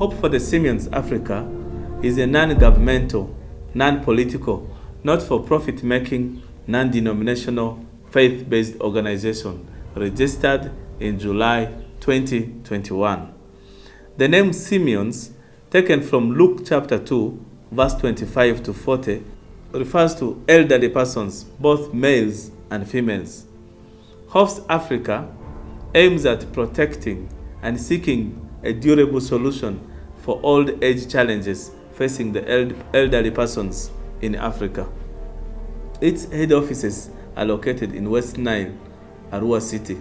Hope for the Simeons-Africa is a non-governmental, non-political, not-for-profit making, non-denominational, faith-based organization registered in July 2021. The name Simeons, taken from Luke chapter 2, verse 25 to 40, refers to elderly persons, both males and females. HOFS-AFRICA aims at protecting and seeking a durable solution for old age challenges facing the elderly persons in Africa. Its head offices are located in West Nile, Arua City.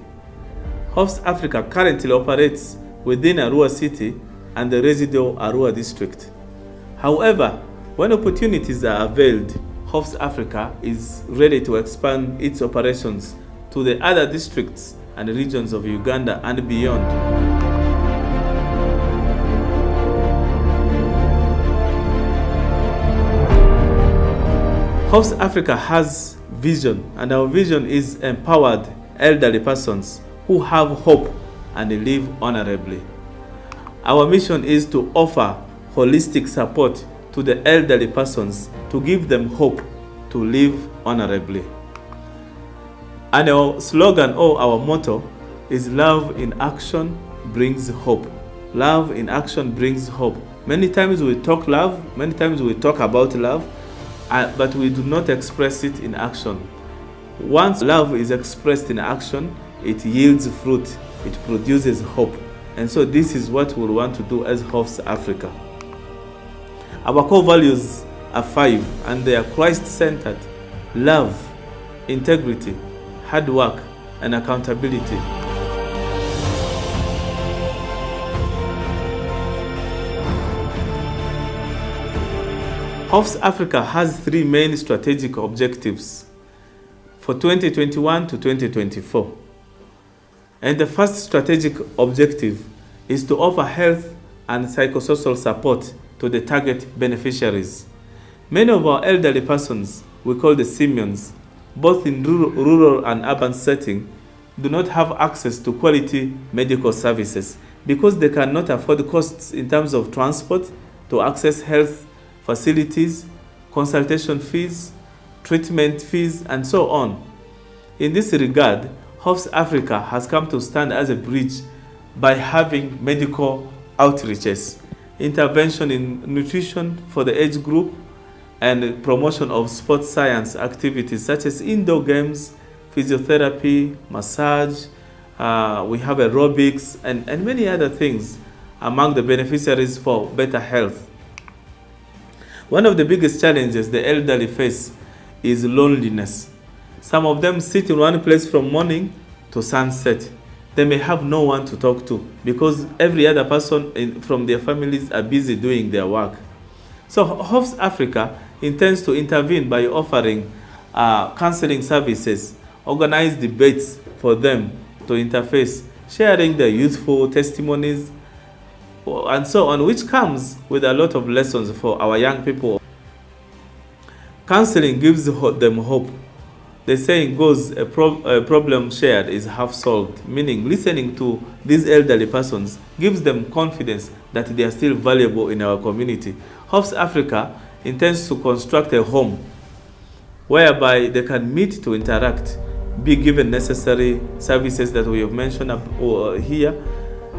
HOFS-AFRICA currently operates within Arua City and the residual Arua district. However, when opportunities are availed, HOFS-AFRICA is ready to expand its operations to the other districts and regions of Uganda and beyond. HOFS-AFRICA has vision, and our vision is empowered elderly persons who have hope and live honorably. Our mission is to offer holistic support to the elderly persons to give them hope to live honorably. And our slogan or our motto is love in action brings hope. Love in action brings hope. Many times we talk love, many times we talk about love, but we do not express it in action. Once love is expressed in action, it yields fruit, it produces hope. And so this is what we want to do as HOFS-AFRICA. Our core values are 5, and they are Christ-centered: love, integrity, hard work, and accountability. HOFS-AFRICA has 3 main strategic objectives for 2021 to 2024. And the first strategic objective is to offer health and psychosocial support to the target beneficiaries. Many of our elderly persons, we call the Simeons, both in rural and urban setting, do not have access to quality medical services because they cannot afford costs in terms of transport to access health facilities, consultation fees, treatment fees, and so on. In this regard, HOFS-AFRICA has come to stand as a bridge by having medical outreaches, intervention in nutrition for the age group, and promotion of sports science activities such as indoor games, physiotherapy, massage, we have aerobics, and many other things among the beneficiaries for better health. One of the biggest challenges the elderly face is loneliness. Some of them sit in one place from morning to sunset. They may have no one to talk to because every other person from their families are busy doing their work. So HOFS-AFRICA intends to intervene by offering counseling services, organize debates for them to interface, sharing their youthful testimonies, and so on, which comes with a lot of lessons for our young people. Counseling gives them hope. The saying goes, a problem shared is half solved, meaning listening to these elderly persons gives them confidence that they are still valuable in our community. HOFS-AFRICA intends to construct a home whereby they can meet to interact, be given necessary services that we have mentioned here,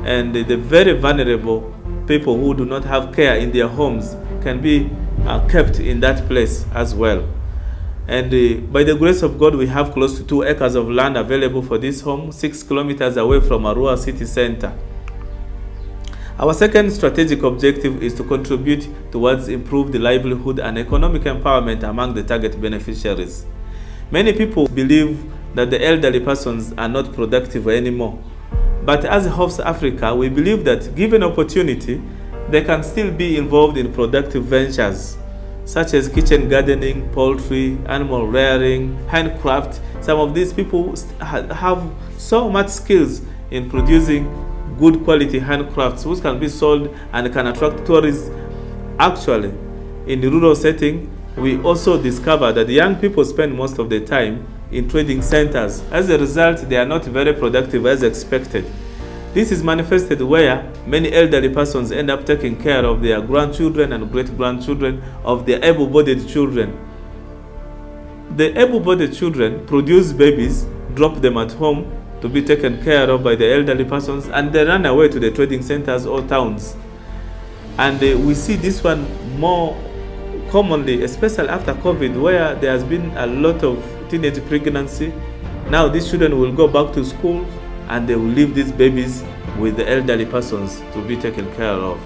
and the very vulnerable people who do not have care in their homes can be kept in that place as well. And by the grace of God, we have close to 2 acres of land available for this home, 6 kilometers away from Arua City Center. Our second strategic objective is to contribute towards improved livelihood and economic empowerment among the target beneficiaries. Many people believe that the elderly persons are not productive anymore. But as HOFS-AFRICA, we believe that given opportunity, they can still be involved in productive ventures, such as kitchen gardening, poultry, animal rearing, handcraft. Some of these people have so much skills in producing good quality handcrafts, which can be sold and can attract tourists. Actually, in the rural setting, we also discover that young people spend most of their time in trading centers. As a result, they are not very productive as expected. This is manifested where many elderly persons end up taking care of their grandchildren and great-grandchildren of their able-bodied children. The able-bodied children produce babies, drop them at home to be taken care of by the elderly persons, and they run away to the trading centers or towns. And we see this one more commonly, especially after COVID, where there has been a lot of teenage pregnancy. Now these children will go back to school and they will leave these babies with the elderly persons to be taken care of.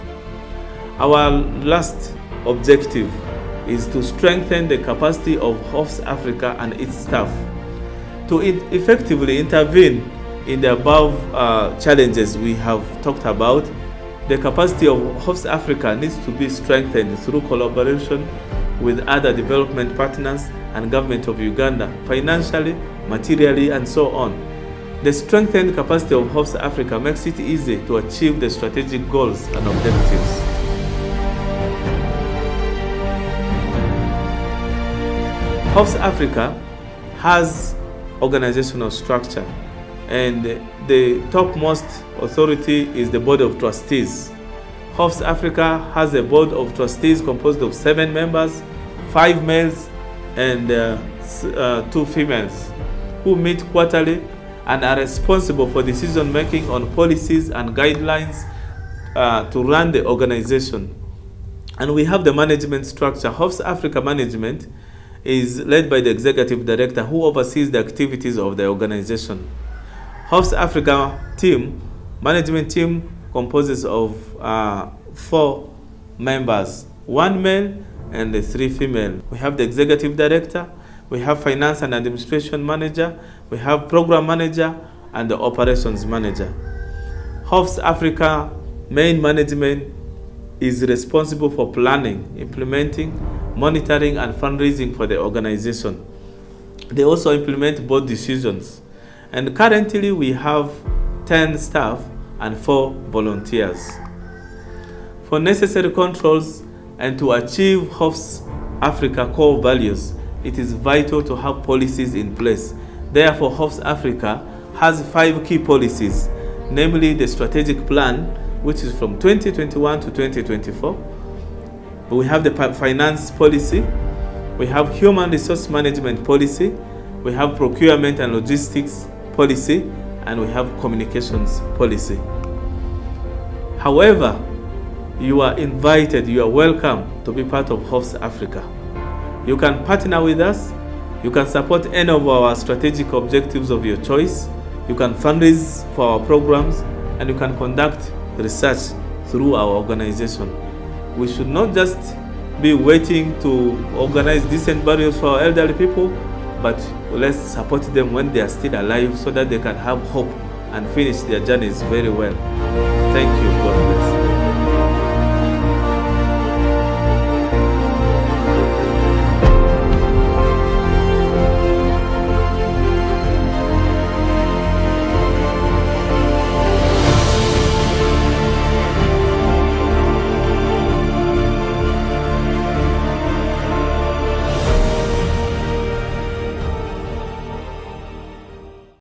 Our last objective is to strengthen the capacity of HOFS-AFRICA and its staff to effectively intervene in the above challenges we have talked about. The capacity of HOFS-AFRICA needs to be strengthened through collaboration with other development partners and government of Uganda, financially, materially, and so on. The strengthened capacity of HOFS-AFRICA makes it easy to achieve the strategic goals and objectives. HOFS-AFRICA has organizational structure, and the topmost authority is the Board of Trustees. HOFS-AFRICA has a Board of Trustees composed of 7 members, 5 males and 2 females, who meet quarterly and are responsible for decision making on policies and guidelines to run the organization. And we have the management structure. HOFS-AFRICA management is led by the executive director, who oversees the activities of the organization. HOFS-AFRICA management team composes of 4 members, 1 male and 3 female. We have the executive director, we have finance and administration manager, we have program manager, and the operations manager. HOFS-AFRICA main management is responsible for planning, implementing, monitoring, and fundraising for the organization. They also implement board decisions. And currently we have 10 staff and 4 volunteers. For necessary controls and to achieve HOFS-AFRICA core values, it is vital to have policies in place. Therefore, HOFS-AFRICA has 5 key policies, namely the strategic plan, which is from 2021 to 2024. We have the finance policy, we have human resource management policy, we have procurement and logistics policy, and we have communications policy. However, you are invited, you are welcome to be part of HOFS-AFRICA. You can partner with us, you can support any of our strategic objectives of your choice, you can fundraise for our programs, and you can conduct research through our organization. We should not just be waiting to organize decent burials for our elderly people, but let's support them when they are still alive so that they can have hope and finish their journeys very well. Thank you.